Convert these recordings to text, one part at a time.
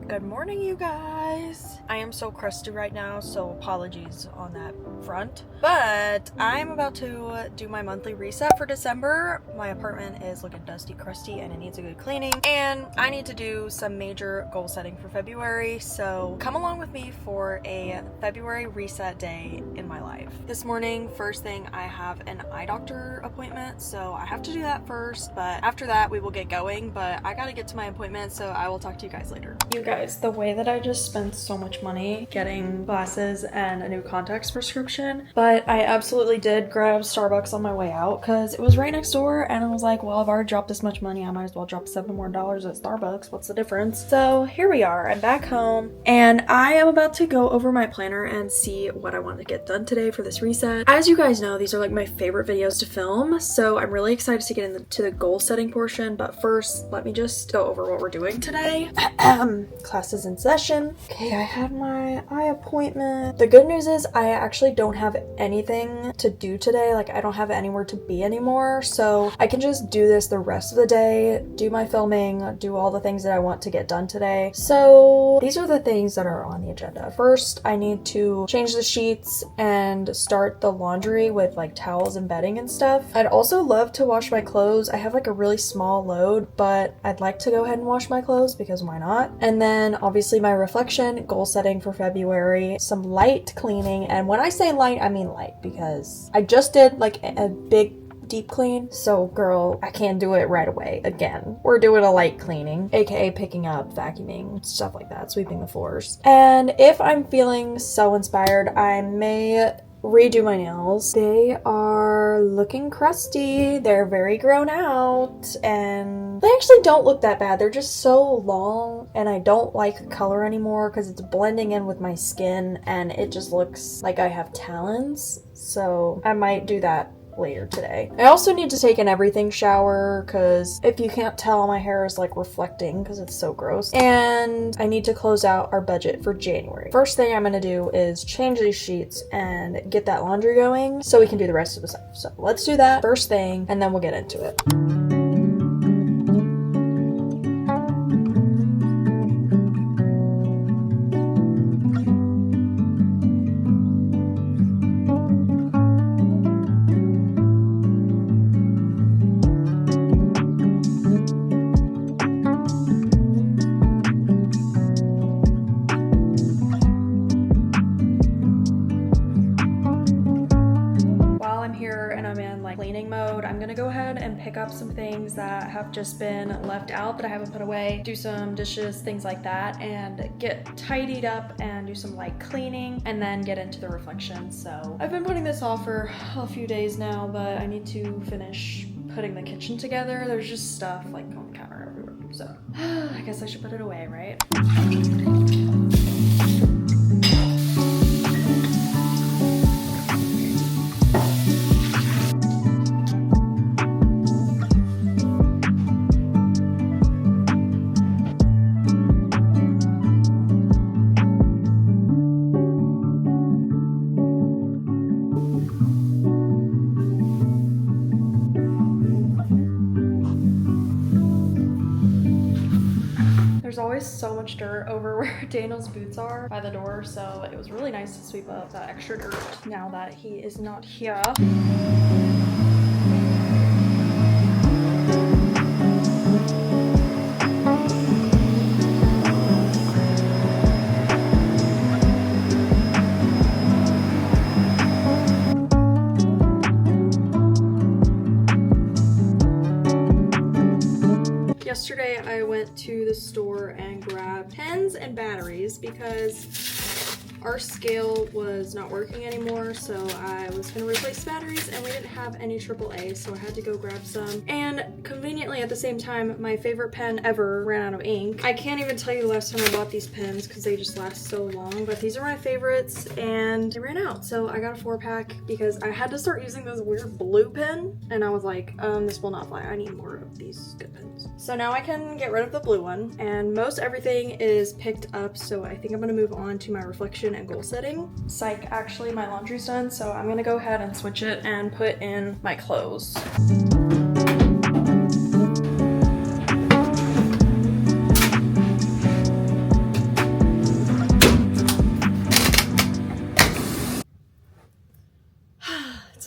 Good morning, you guys. I am so crusty right now, so apologies on that front. But I'm about to do my monthly reset for December. My apartment is looking dusty, crusty, and it needs a good cleaning. And I need to do some major goal setting for February, so come along with me for a February reset day in my life. This morning, first thing, I have an eye doctor appointment, so I have to do that first, but after that we will get going. But I gotta get to my appointment, so I will talk to you guys later. You guys, the way that I just spent so much money getting glasses and a new contacts prescription, but I absolutely did grab Starbucks on my way out because it was right next door, and I was like, well, I've already dropped this much money, I might as well drop $7 more at Starbucks. What's the difference? So here we are. I'm back home, and I am about to go over my planner and see what I want to get done today for this reset. As you guys know, these are like my favorite videos to film, so I'm really excited to get into the goal setting portion. But first, let me just go over what we're doing today. Classes in session. Okay, I had my eye appointment. The good news is I actually don't have anything to do today. Like, I don't have anywhere to be anymore, so I can just do this the rest of the day, do my filming, do all the things that I want to get done today. So these are the things that are on the agenda. First, I need to change the sheets and start the laundry with like towels and bedding and stuff. I'd also love to wash my clothes. I have like a really small load, but I'd like to go ahead and wash my clothes because why not? And then obviously my reflection, goal setting for February, some light cleaning. And when I say light, I mean light, because I just did like a big deep clean, so girl, I can't do it right away again. We're doing a light cleaning, aka picking up, vacuuming, stuff like that, sweeping the floors. And if I'm feeling so inspired, I may redo my nails. They are looking crusty, they're very grown out, and they actually don't look that bad. They're just so long, and I don't like the color anymore because it's blending in with my skin and it just looks like I have talons, so I might do that later today. I also need to take an everything shower because if you can't tell, my hair is like reflecting because it's so gross. And I need to close out our budget for January. First thing I'm gonna do is change these sheets and get that laundry going so we can do the rest of the stuff. So let's do that first thing and then we'll get into it. I'm gonna go ahead and pick up some things that have just been left out that I haven't put away, do some dishes, things like that, and get tidied up and do some light cleaning and then get into the reflection. So I've been putting this off for a few days now, but I need to finish putting the kitchen together. There's just stuff like on the counter everywhere, so I guess I should put it away, right? There's always so much dirt over where Daniel's boots are by the door, so it was really nice to sweep up that extra dirt now that he is not here. Yesterday I went to the store and grabbed pens and batteries because our scale was not working anymore, so I was gonna replace batteries and we didn't have any AAA, so I had to go grab some. And conveniently at the same time, my favorite pen ever ran out of ink. I can't even tell you the last time I bought these pens because they just last so long, but these are my favorites and they ran out, so I got a 4-pack because I had to start using this weird blue pen and I was like, this will not fly. I need more of these good pens. So now I can get rid of the blue one, and most everything is picked up, so I think I'm gonna move on to my reflection and goal setting. Psych, actually my laundry's done, so I'm gonna go ahead and switch it and put in my clothes.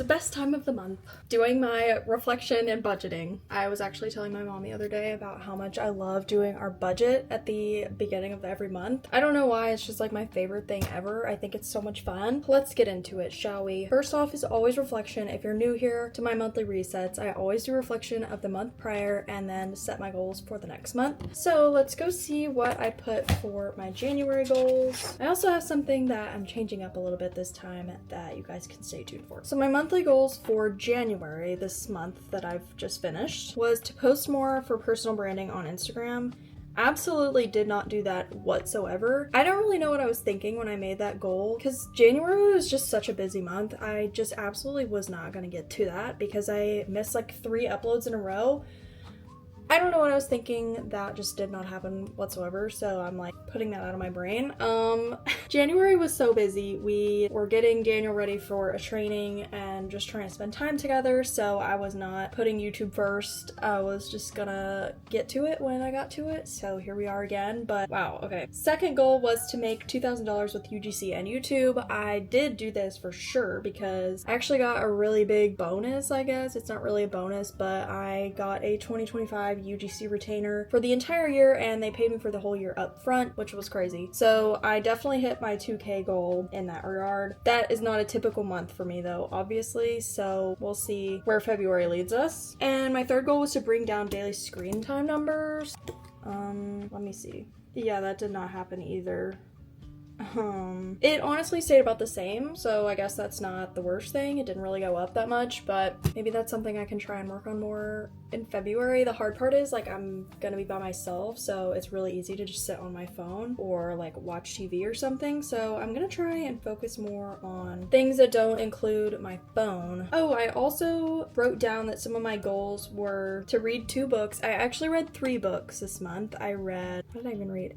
the best time of the month. Doing my reflection and budgeting. I was actually telling my mom the other day about how much I love doing our budget at the beginning of every month. I don't know why, it's just like my favorite thing ever. I think it's so much fun. Let's get into it, shall we? First off is always reflection. If you're new here to my monthly resets, I always do reflection of the month prior and then set my goals for the next month. So let's go see what I put for my January goals. I also have something that I'm changing up a little bit this time that you guys can stay tuned for. So my monthly goals for January, this month that I've just finished, was to post more for personal branding on Instagram. Absolutely did not do that whatsoever. I don't really know what I was thinking when I made that goal because January was just such a busy month. I just absolutely was not going to get to that because I missed like 3 uploads in a row. I don't know what I was thinking. That just did not happen whatsoever, so I'm like putting that out of my brain. January was so busy. We were getting Daniel ready for a training and just trying to spend time together, so I was not putting YouTube first. I was just gonna get to it when I got to it, so here we are again. But wow, okay. Second goal was to make $2,000 with UGC and YouTube. I did do this for sure because I actually got a really big bonus, I guess. It's not really a bonus, but I got a 2025 UGC retainer for the entire year and they paid me for the whole year up front, which was crazy. So I definitely hit my 2K goal in that regard. That is not a typical month for me though, obviously, so we'll see where February leads us. And my third goal was to bring down daily screen time numbers. Let me see. Yeah, that did not happen either. It honestly stayed about the same, so I guess that's not the worst thing. It didn't really go up that much, but maybe that's something I can try and work on more in February. The hard part is like I'm gonna be by myself, so it's really easy to just sit on my phone or like watch TV or something, so I'm gonna try and focus more on things that don't include my phone. Oh, I also wrote down that some of my goals were to read 2 books. I actually read 3 books this month. What did I even read?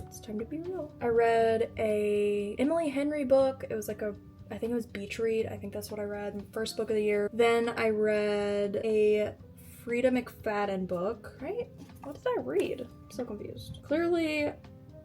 It's time to be real. I read a Emily Henry book. It was like I think it was beach read. I think that's what I read. First book of the year. Then I read a Frida McFadden book, right? What did I read? I'm so confused. Clearly,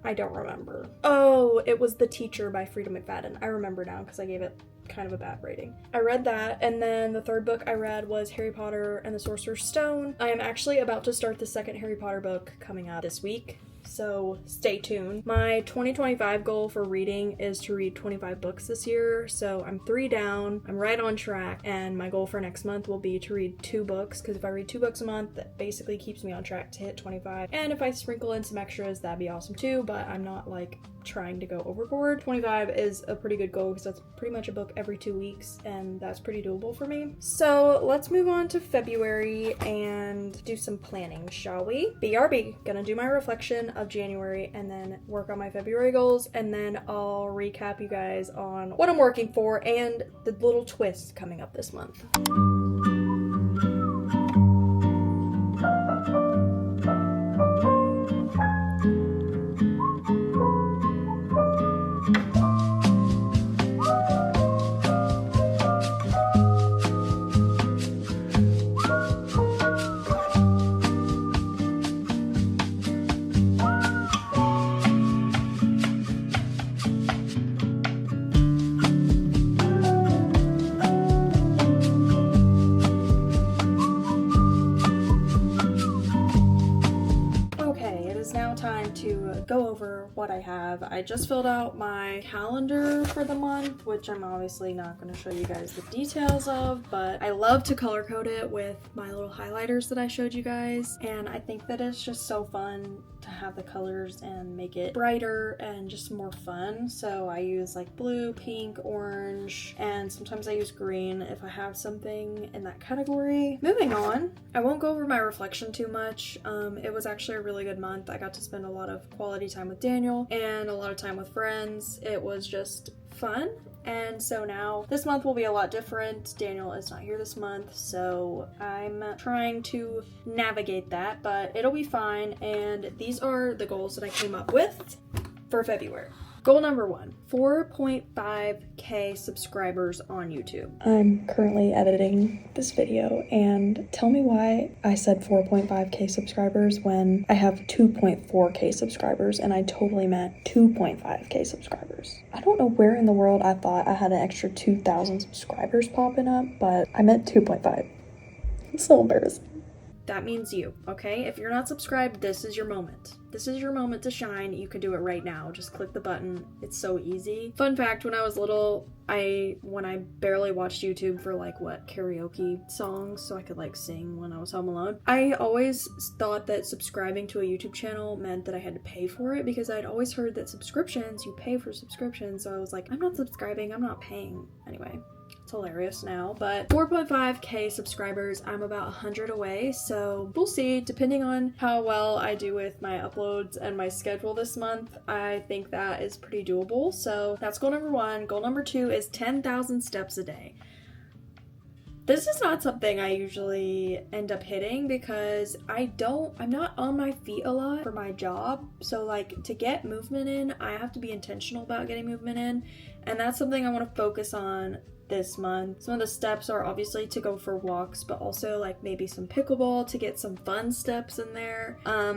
I don't remember. Oh, it was The Teacher by Frida McFadden. I remember now because I gave it kind of a bad rating. I read that, and then the third book I read was Harry Potter and the Sorcerer's Stone. I am actually about to start the second Harry Potter book coming up this week, so stay tuned. My 2025 goal for reading is to read 25 books this year, so I'm 3 down. I'm right on track, and my goal for next month will be to read 2 books, because if I read 2 books a month, that basically keeps me on track to hit 25. And if I sprinkle in some extras, that'd be awesome too, but I'm not like trying to go overboard. 25 is a pretty good goal because that's pretty much a book every 2 weeks, and that's pretty doable for me. So let's move on to February and do some planning, shall we? BRB, gonna do my reflection of January and then work on my February goals, and then I'll recap you guys on what I'm working for and the little twists coming up this month. Go over what I have. I just filled out my calendar for the month, which I'm obviously not going to show you guys the details of, but I love to color code it with my little highlighters that I showed you guys, and I think that it's just so fun to have the colors and make it brighter and just more fun. So I use like blue, pink, orange, and sometimes I use green if I have something in that category. Moving on, I won't go over my reflection too much. It was actually a really good month. I got to spend a lot of quality time with Daniel and a lot of time with friends. It was just fun. And so now this month will be a lot different. Daniel is not here this month, so I'm trying to navigate that, but it'll be fine. And these are the goals that I came up with for February. Goal number 1, 4.5k subscribers on YouTube. I'm currently editing this video, and tell me why I said 4.5k subscribers when I have 2.4k subscribers, and I totally meant 2.5k subscribers. I don't know where in the world I thought I had an extra 2,000 subscribers popping up, but I meant 2.5. It's so embarrassing. That means you, okay? If you're not subscribed, this is your moment. This is your moment to shine. You can do it right now. Just click the button. It's so easy. Fun fact, when I was little, when I barely watched YouTube for karaoke songs so I could sing when I was home alone, I always thought that subscribing to a YouTube channel meant that I had to pay for it, because I'd always heard that subscriptions, you pay for subscriptions. So I was like, I'm not subscribing, I'm not paying. Anyway. It's hilarious now, but 4.5k subscribers, I'm about 100 away, so we'll see. Depending on how well I do with my uploads and my schedule this month, I think that is pretty doable. So that's goal number 1. Goal number 2 is 10,000 steps a day. This is not something I usually end up hitting because I'm not on my feet a lot for my job. So to get movement in, I have to be intentional about getting movement in, and that's something I want to focus on this month. Some of the steps are obviously to go for walks, but also maybe some pickleball to get some fun steps in there.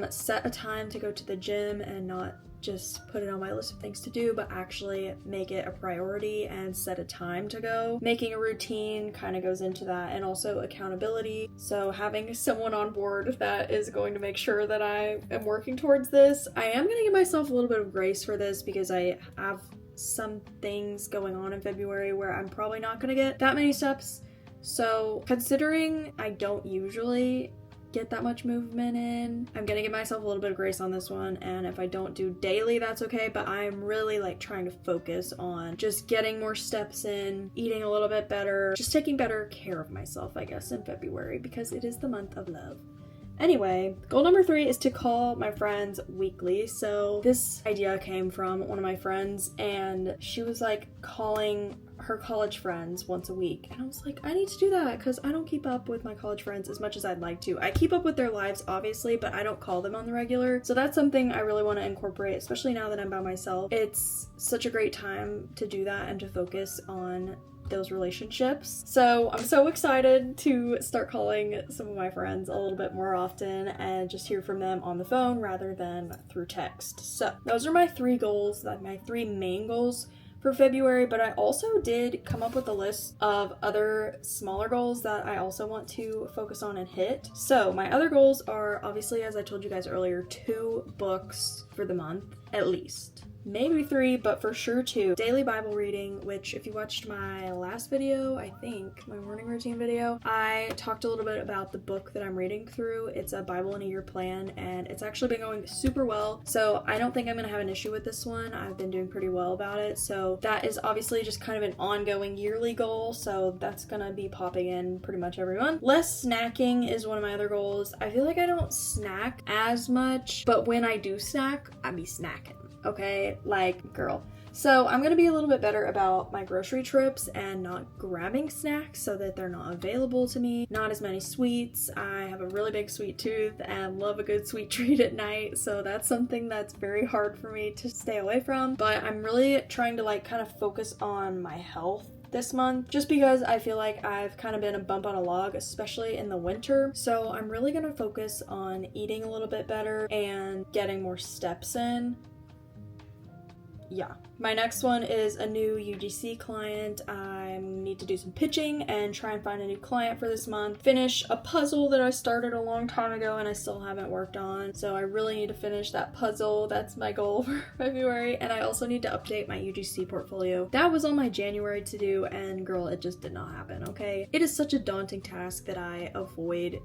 Set a time to go to the gym and not just put it on my list of things to do, but actually make it a priority and set a time to go. Making a routine kind of goes into that, and also accountability. So having someone on board that is going to make sure that I am working towards this. I am going to give myself a little bit of grace for this because I have some things going on in February where I'm probably not going to get that many steps. So considering I don't usually get that much movement in, I'm gonna give myself a little bit of grace on this one, and if I don't do daily, that's okay, but I'm really trying to focus on just getting more steps in, eating a little bit better, just taking better care of myself, I guess, in February, because it is the month of love. Anyway, goal number 3 is to call my friends weekly. So this idea came from one of my friends, and she was calling her college friends once a week, and I was like, I need to do that because I don't keep up with my college friends as much as I'd like to. I keep up with their lives obviously, but I don't call them on the regular. So that's something I really want to incorporate, especially now that I'm by myself. It's such a great time to do that and to focus on those relationships. So I'm so excited to start calling some of my friends a little bit more often and just hear from them on the phone rather than through text. So those are my 3 goals, my 3 main goals for February, but I also did come up with a list of other smaller goals that I also want to focus on and hit. So my other goals are obviously, as I told you guys earlier, 2 books for the month at least. Maybe 3, but for sure 2. Daily Bible reading, which if you watched my last video, I think, my morning routine video, I talked a little bit about the book that I'm reading through. It's a Bible in a Year plan, and it's actually been going super well. So I don't think I'm going to have an issue with this one. I've been doing pretty well about it. So that is obviously just kind of an ongoing yearly goal. So that's going to be popping in pretty much every month. Less snacking is one of my other goals. I feel like I don't snack as much, but when I do snack, I be snacking. Okay, girl. So I'm gonna be a little bit better about my grocery trips and not grabbing snacks so that they're not available to me. Not as many sweets. I have a really big sweet tooth and love a good sweet treat at night, so that's something that's very hard for me to stay away from. But I'm really trying to kind of focus on my health this month, just because I feel like I've kind of been a bump on a log, especially in the winter. So I'm really gonna focus on eating a little bit better and getting more steps in. Yeah. My next one is a new UGC client. I need to do some pitching and try and find a new client for this month. Finish a puzzle that I started a long time ago and I still haven't worked on. So I really need to finish that puzzle. That's my goal for February. And I also need to update my UGC portfolio. That was on my January to do, and girl, it just did not happen, okay? It is such a daunting task that I avoid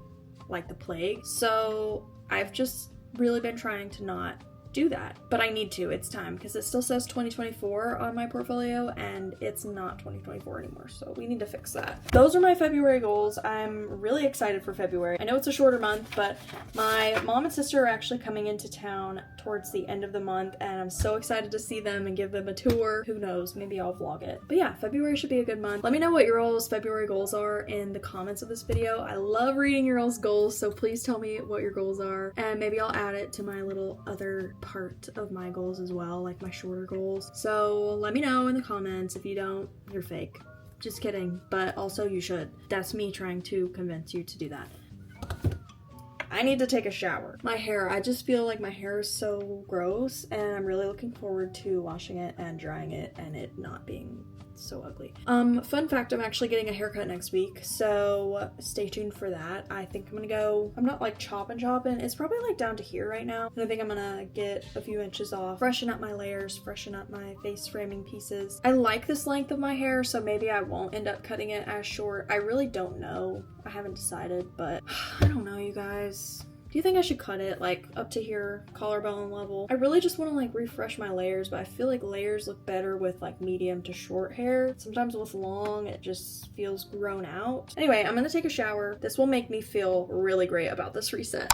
like the plague. So I've just really been trying to not do that, but I need to. It's time, because it still says 2024 on my portfolio and it's not 2024 anymore, so we need to fix that. Those are my February goals. I'm really excited for February. I know it's a shorter month, but my mom and sister are actually coming into town towards the end of the month, and I'm so excited to see them and give them a tour. Who knows, maybe I'll vlog it. But yeah, February should be a good month. Let me know what your all's February goals are in the comments of this video. I love reading your all's goals, so please tell me what your goals are, and maybe I'll add it to my little other part of my goals as well, like my shorter goals. So let me know in the comments. If you don't, you're fake. Just kidding, but also you should. That's me trying to convince you to do that. I need to take a shower. My hair, I just feel like my hair is so gross, and I'm really looking forward to washing it and drying it and it not being so ugly. Fun fact, I'm actually getting a haircut next week, so stay tuned for that. I think I'm gonna go, I'm not like chopping, it's probably like down to here right now, and I think I'm gonna get a few inches off, freshen up my layers, freshen up my face framing pieces. I like this length of my hair, so maybe I won't end up cutting it as short. I really don't know. I haven't decided, but I don't know, you guys. Do you think I should cut it like up to here, collarbone level? I really just want to like refresh my layers, but I feel like layers look better with like medium to short hair. Sometimes with long, it just feels grown out. Anyway, I'm gonna take a shower. This will make me feel really great about this reset.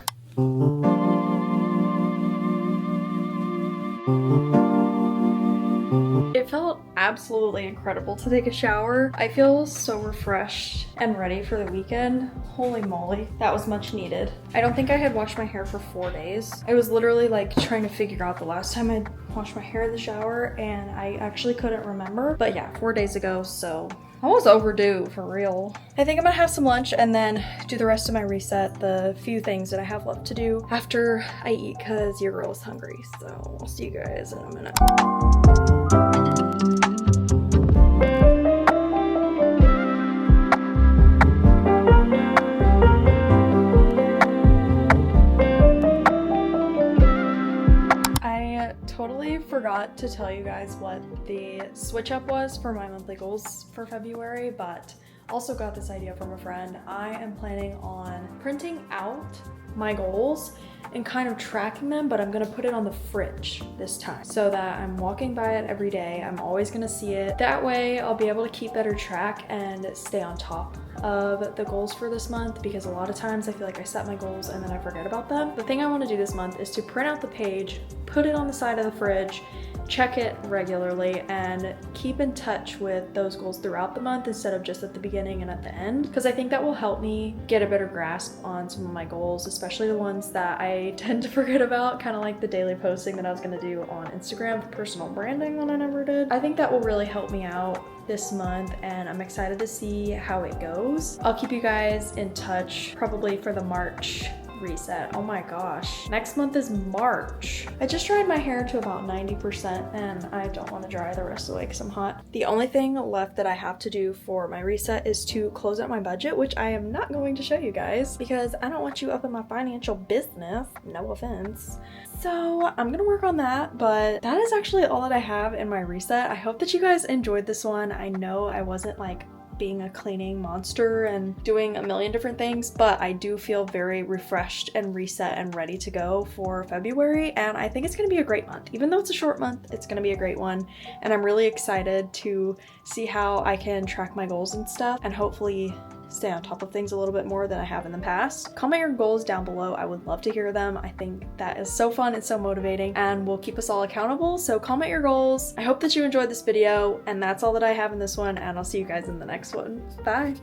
It felt absolutely incredible to take a shower. I feel so refreshed and ready for the weekend. Holy moly, that was much needed. I don't think I had washed my hair for 4 days. I was literally like trying to figure out the last time I washed my hair in the shower, and I actually couldn't remember. But yeah, 4 days ago, so I was overdue for real. I think I'm gonna have some lunch and then do the rest of my reset, the few things that I have left to do after I eat, because your girl is hungry. So I'll see you guys in a minute. Totally forgot to tell you guys what the switch up was for my monthly goals for February, but also got this idea from a friend. I am planning on printing out my goals and kind of tracking them, but I'm gonna put it on the fridge this time so that I'm walking by it every day. I'm always gonna see it. That way I'll be able to keep better track and stay on top of the goals for this month, because a lot of times I feel like I set my goals and then I forget about them. The thing I want to do this month is to print out the page, put it on the side of the fridge, check it regularly, and keep in touch with those goals throughout the month instead of just at the beginning and at the end, because I think that will help me get a better grasp on some of my goals, especially the ones that I tend to forget about, kind of like the daily posting that I was going to do on Instagram for personal branding that I never did. I think that will really help me out this month, and I'm excited to see how it goes. I'll keep you guys in touch probably for the March reset. Oh my gosh, next month is March. I just dried my hair to about 90% and I don't want to dry the rest of the way because I'm hot. The only thing left that I have to do for my reset is to close out my budget, which I am not going to show you guys because I don't want you up in my financial business, no offense. So I'm gonna work on that, but that is actually all that I have in my reset. I hope that you guys enjoyed this one. I know I wasn't like being a cleaning monster and doing a million different things, but I do feel very refreshed and reset and ready to go for February, and I think it's gonna be a great month. Even though it's a short month, it's gonna be a great one, and I'm really excited to see how I can track my goals and stuff and hopefully stay on top of things a little bit more than I have in the past. Comment your goals down below. I would love to hear them. I think that is so fun and so motivating and will keep us all accountable. So comment your goals. I hope that you enjoyed this video, and that's all that I have in this one, and I'll see you guys in the next one. Bye.